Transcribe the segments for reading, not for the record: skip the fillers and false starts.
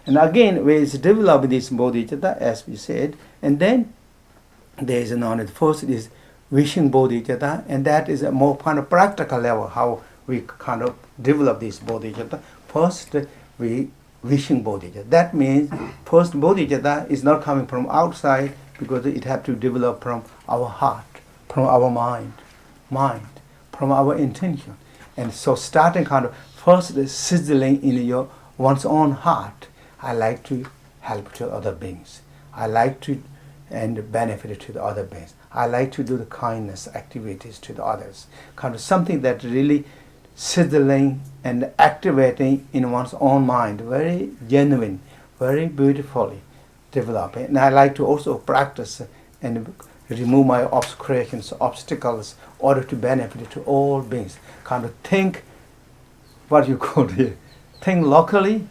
And again, we develop this bodhicitta, as we said, and then there is another. First is wishing bodhicitta, and that is a more kind of practical level, how we kind of develop this bodhicitta. First, we wishing bodhicitta. That means first bodhicitta is not coming from outside, because it has to develop from our heart, from our mind, from our intention. And so starting kind of first sizzling in your one's own heart. I like to help to other beings. I like to and benefit to the other beings. I like to do the kindness activities to the others. Kind of something that really sizzling and activating in one's own mind, very genuine, very beautifully developing. And I like to also practice and remove my obstacles, in order to benefit to all beings. Kind of think, what you call it, think locally,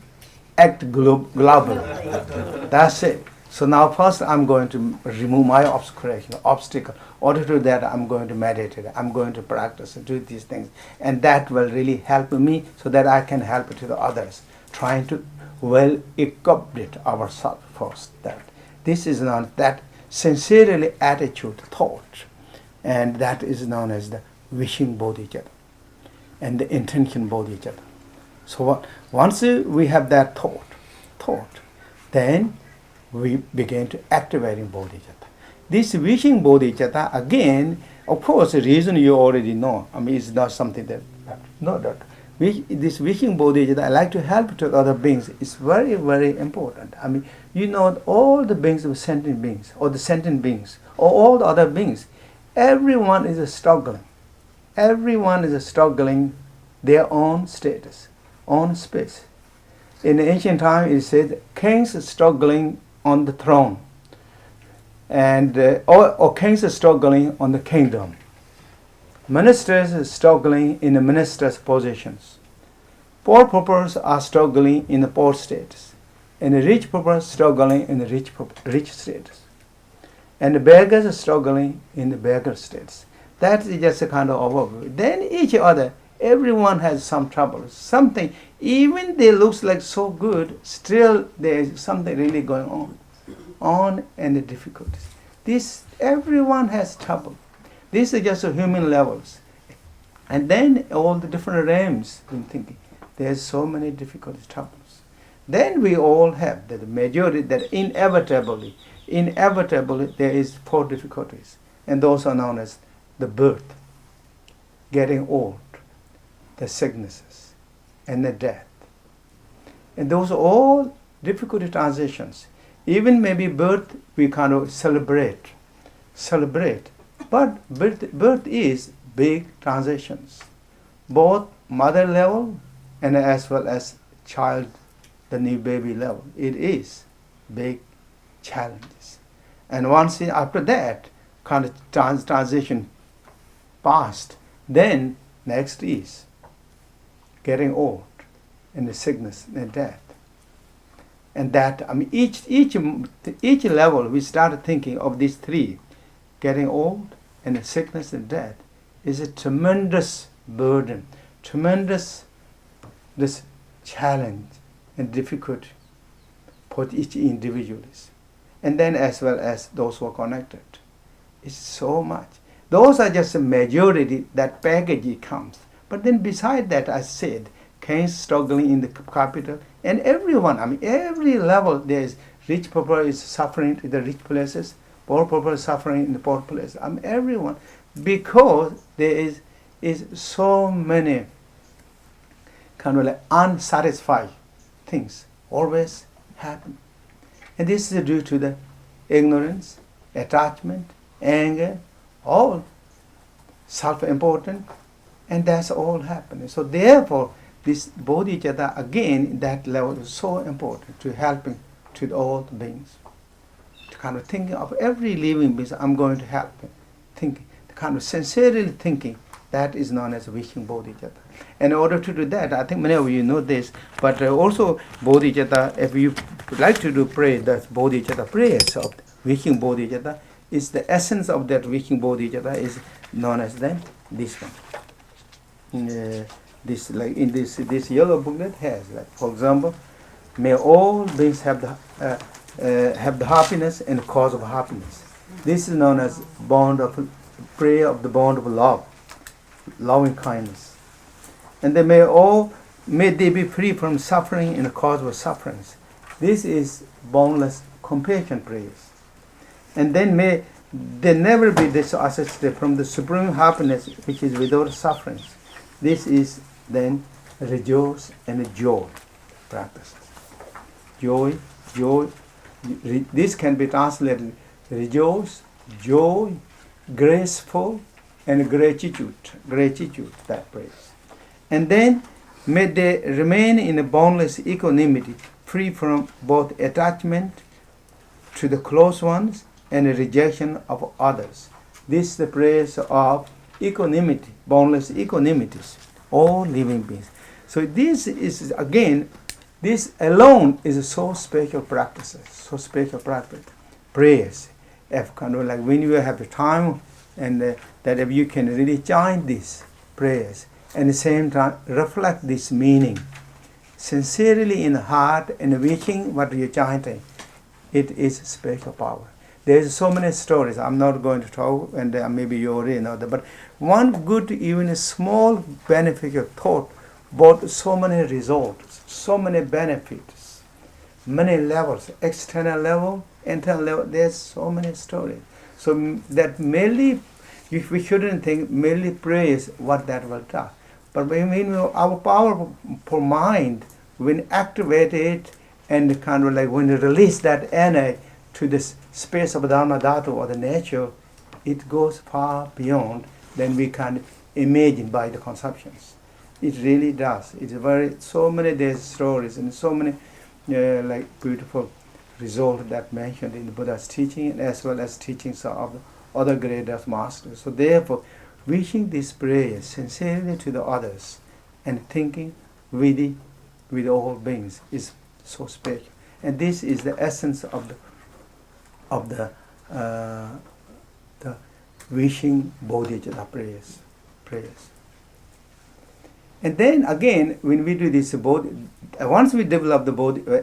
act globally. That's it. So now first I'm going to remove my obstacle. In order to do that, I'm going to meditate, I'm going to practice and do these things. And that will really help me so that I can help to the others, trying to well equip ourselves first. That this is known that sincerely attitude, thought, and that is known as the wishing bodhicitta and the intention bodhicitta. So once we have that thought, then we begin to activating bodhicitta. This wishing bodhicitta, again, of course, the reason you already know. I mean, it's not something that no that. This wishing bodhicitta, I like to help to other beings. It's very, very important. I mean, you know, all the beings of sentient beings, or the sentient beings, or all the other beings, everyone is struggling. Everyone is struggling their own status, own space. In the ancient time, it said kings struggling on the throne, and or kings struggling on the kingdom. Ministers struggling in the ministers' positions. Poor people are struggling in the poor status, and the rich people struggling in the rich status, and the beggars are struggling in the beggar status. That is just a kind of overview. Then each other, everyone has some trouble, something. Even they looks like so good, still there is something really going on, and the difficulties. This everyone has trouble. These are just human levels. And then all the different realms in thinking. There's so many difficulties, troubles. Then we all have the majority that inevitably there is 4 difficulties. And those are known as the birth, getting old, the sicknesses, and the death. And those are all difficult transitions. Even maybe birth we kind of celebrate. But birth is big transitions, both mother level and as well as child, the new baby level. It is big challenges. And once after that kind of transition passed, then next is getting old and the sickness and death. And that, I mean, each level we start thinking of these 3, getting old and the sickness and death, is a tremendous burden, tremendous this challenge and difficulty for each individualist. And then as well as those who are connected. It's so much. Those are just a majority, that package comes. But then beside that, I said, kings struggling in the capital, and everyone, I mean, every level there is rich people is suffering in the rich places, poor people is suffering in the poor places. I mean, everyone, because there is so many kind of like unsatisfied things always happen. And this is due to the ignorance, attachment, anger, all self-important, and that's all happening. So therefore, this bodhicitta, again, that level is so important to helping to all the beings. To kind of thinking of every living being, I'm going to help him. Thinking, the kind of sincerely thinking, that is known as wishing bodhicitta. And in order to do that, I think many of you know this, but also bodhicitta, if you would like to do prayer, that's bodhicitta prayers of wishing bodhicitta, is the essence of that wishing bodhicitta is known as then this one. This like in this yellow booklet has, like, for example, may all beings have the happiness and cause of happiness. This is known as bond of prayer of the bond of love, loving kindness. And may they be free from suffering and cause of sufferings. This is boundless compassion prayers. And then may they never be disassociated from the supreme happiness which is without sufferings. This is then rejoice and joy practice. Joy. This can be translated rejoice, joy, graceful, and gratitude, that praise. And then may they remain in a boundless equanimity, free from both attachment to the close ones and a rejection of others. This is the praise of equanimity, boundless equanimities, all living beings. So this is, again, this alone is so special practice. Prayers. If kind of like when you have the time and that if you can really chant these prayers and at the same time reflect this meaning sincerely in the heart and wishing what you're chanting, it is special power. There's so many stories. I'm not going to talk, and maybe you already know that. But one good, even a small beneficial thought brought so many results, so many benefits, many levels, external level, internal level. There's so many stories. So that merely, we shouldn't think merely praise what that will do. But when our powerful mind, when activated and kind of like when you release that energy to this space of Dharma Dhatu or the nature, it goes far beyond than we can imagine by the conceptions. It really does. It's so many days stories and so many like beautiful results that mentioned in the Buddha's teaching as well as teachings of other great masters. So therefore, wishing this prayer sincerely to the others and thinking with all beings is so special. And this is the essence of the wishing Bodhichitta prayers. And then again, when we do this, once we develop the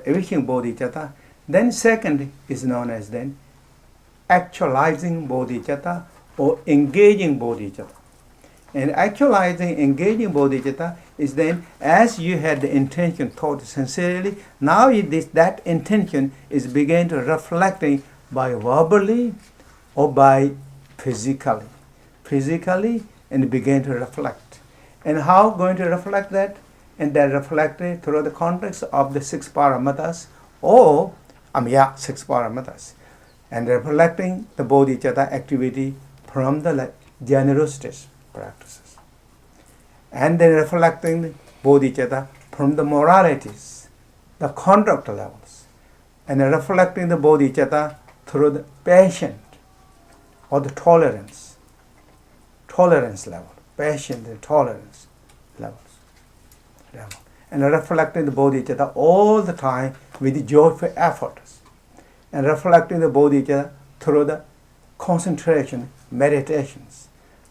wishing Bodhichitta, then second is known as then actualizing Bodhichitta or engaging Bodhichitta. And engaging Bodhichitta is then, as you had the intention thought sincerely, now that intention is beginning to reflecting by verbally or by physically, and begin to reflect. And how going to reflect that? And then reflected through the context of the 6 paramatas, or 6 paramatas, and reflecting the Bodhichitta activity from the generosity practices, and then reflecting the Bodhichitta from the moralities, the conduct levels, and then reflecting the Bodhichitta through the patient or the tolerance level, patient and tolerance levels. And reflecting the Bodhichitta all the time with joyful efforts, and reflecting the Bodhichitta through the concentration, meditations,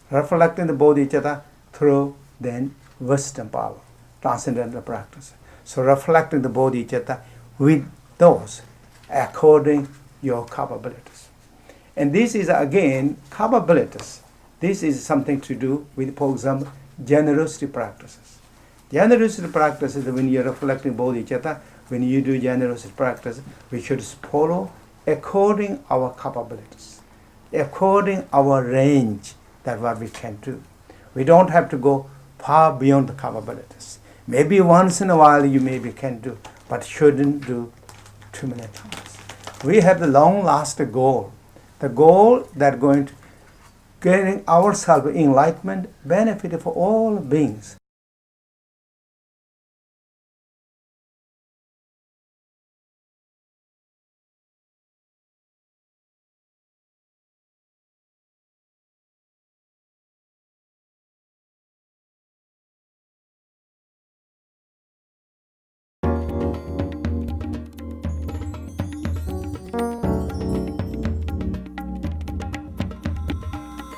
reflecting the Bodhichitta through then wisdom power, transcendental practice. So reflecting the Bodhichitta with those according your capabilities. And this is again capabilities. This is something to do with, for example, generosity practices. Generosity practices, when you're reflecting Bodhichitta, when you do generosity practice, we should follow according our capabilities, according our range, that what we can do. We don't have to go far beyond the capabilities. Maybe once in a while you maybe can do, but shouldn't do too many times. We have the long-lasting goal, the goal that going to getting ourselves enlightenment, benefit for all beings.